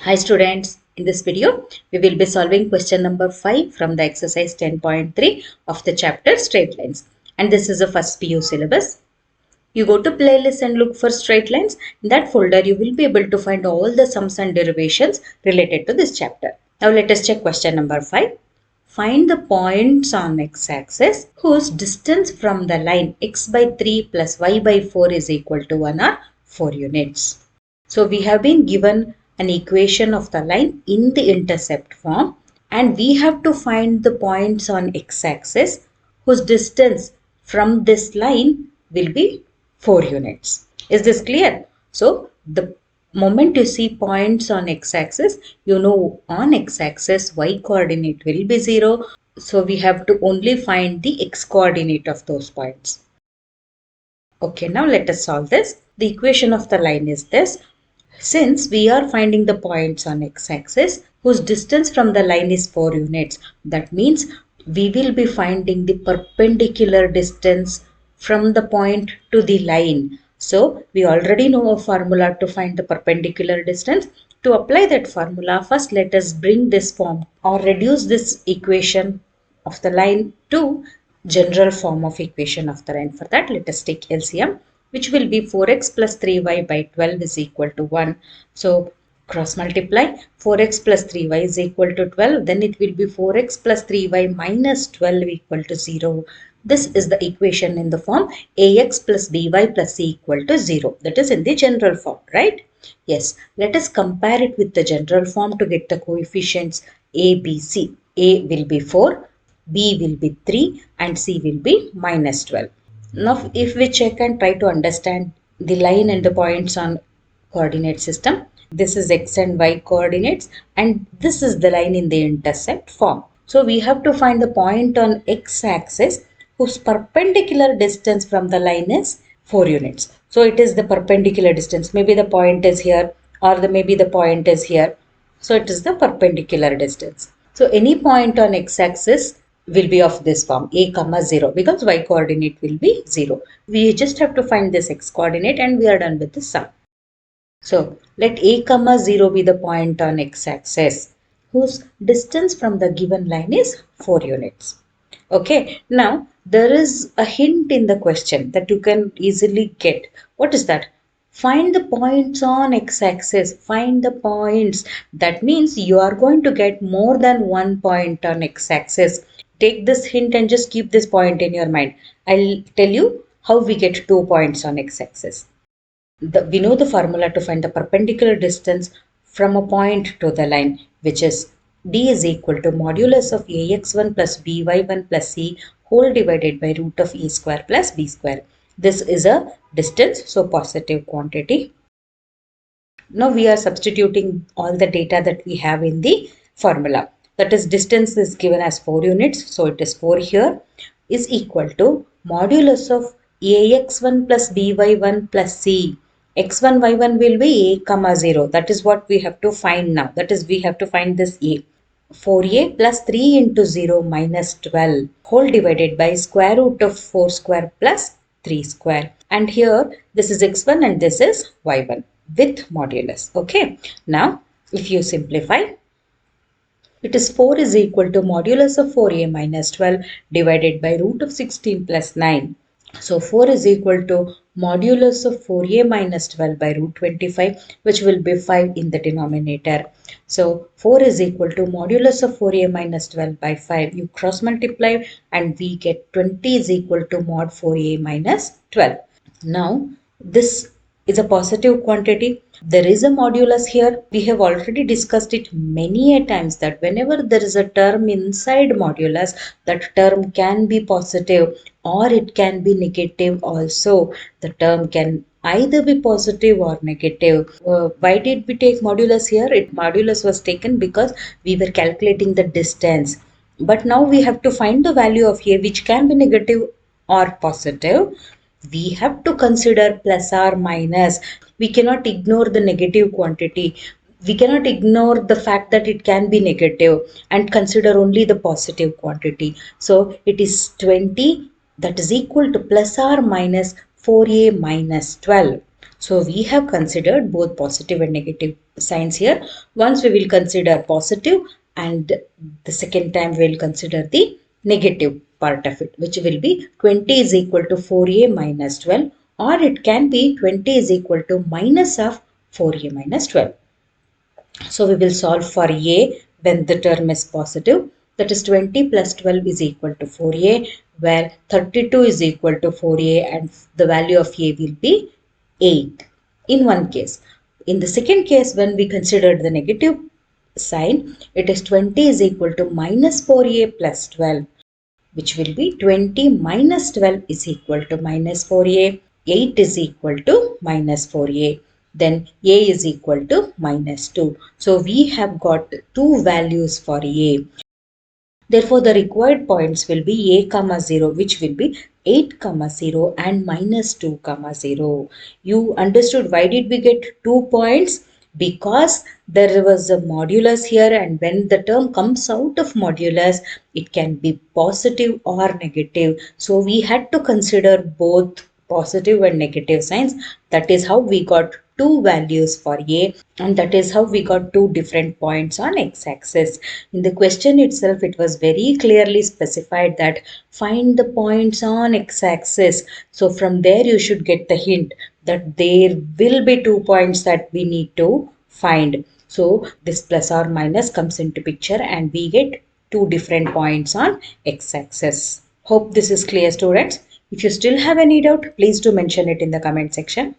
Hi students, in this video we will be solving question number 5 from the exercise 10.3 of the chapter straight lines, and this is the first PU syllabus. You go to playlist and look for straight lines. In that folder you will be able to find all the sums and derivations related to this chapter. Now let us check question number 5. Find the points on x-axis whose distance from the line x by 3 plus y by 4 is equal to 1 or 4 units. So we have been given an equation of the line in the intercept form, and we have to find the points on x-axis whose distance from this line will be 4 units. Is this clear? So the moment you see points on x-axis, you know on x-axis y coordinate will be 0. So we have to only find the x coordinate of those points. Okay, now let us solve this. The equation of the line is this. Since we are finding the points on x-axis whose distance from the line is 4 units, that means we will be finding the perpendicular distance from the point to the line. So we already know a formula to find the perpendicular distance. To apply that formula, first let us bring this form or reduce this equation of the line to general form of equation of the line. For that, let us take LCM, which will be 4x plus 3y by 12 is equal to 1. So cross multiply, 4x plus 3y is equal to 12. Then it will be 4x plus 3y minus 12 equal to 0. This is the equation in the form ax plus by plus c equal to 0. That is in the general form, right? Yes. Let us compare it with the general form to get the coefficients a, b, c. A will be 4, b will be 3 and c will be minus 12. Now if we check and try to understand the line and the points on coordinate system, this is x and y coordinates and this is the line in the intercept form. So we have to find the point on x-axis whose perpendicular distance from the line is 4 units. So it is the perpendicular distance. Maybe the point is here or maybe the point is here. So it is the perpendicular distance. So any point on x-axis will be of this form a comma 0 because y coordinate will be 0. We just have to find this x coordinate and we are done with the sum. So let a comma 0 be the point on x-axis whose distance from the given line is 4 units. Okay, now there is a hint in the question that you can easily get. What is that? Find the points on x-axis. Find the points. That means you are going to get more than one point on x-axis. Take this hint and just keep this point in your mind. I'll tell you how we get 2 points on x-axis. We know the formula to find the perpendicular distance from a point to the line, which is d is equal to modulus of ax1 plus by1 plus c whole divided by root of a square plus b square. This is a distance, so positive quantity. Now we are substituting all the data that we have in the formula. That is, distance is given as 4 units, so it is 4 here, is equal to modulus of ax1 plus by1 plus c. x1, y1 will be a comma 0. That is what we have to find now. That is, we have to find this a. 4a plus 3 into 0 minus 12 whole divided by square root of 4 square plus 3 square. And here this is x1 and this is y1 with modulus. Okay. Now if you simplify, it is 4 is equal to modulus of 4a minus 12 divided by root of 16 plus 9. So 4 is equal to modulus of 4a minus 12 by root 25, which will be 5 in the denominator. So 4 is equal to modulus of 4a minus 12 by 5. You cross multiply and we get 20 is equal to mod 4a minus 12. Now this is a positive quantity. There is a modulus here. We have already discussed it many a times that whenever there is a term inside modulus, that term can be positive or it can be negative also. The term can either be positive or negative. Why did we take modulus here? Modulus was taken because we were calculating the distance. But now we have to find the value of a, which can be negative or positive. We have to consider plus or minus. We cannot ignore the negative quantity. We cannot ignore the fact that it can be negative and consider only the positive quantity. So it is 20, that is equal to plus or minus 4a minus 12. So we have considered both positive and negative signs here. Once we will consider positive, and the second time we will consider the negative part of it, which will be 20 is equal to 4a minus 12, or it can be 20 is equal to minus of 4a minus 12. So we will solve for a when the term is positive. That is 20 plus 12 is equal to 4a, where 32 is equal to 4a and the value of a will be 8 in one case. In the second case, when we considered the negative sign, it is 20 is equal to minus 4a plus 12, which will be 20 minus 12 is equal to minus 4a, 8 is equal to minus 4a, then a is equal to minus 2. So we have got two values for a. Therefore, the required points will be a comma 0, which will be 8 comma 0 and minus 2 comma 0. You understood why did we get 2 points? Because there was a modulus here, and when the term comes out of modulus, it can be positive or negative. So we had to consider both positive and negative signs. That is how we got two values for a, and that is how we got two different points on x-axis. In the question itself, it was very clearly specified that find the points on x-axis. So from there you should get the hint that there will be 2 points that we need to find. So this plus or minus comes into picture and we get two different points on x-axis. Hope this is clear, students. If you still have any doubt, please do mention it in the comment section.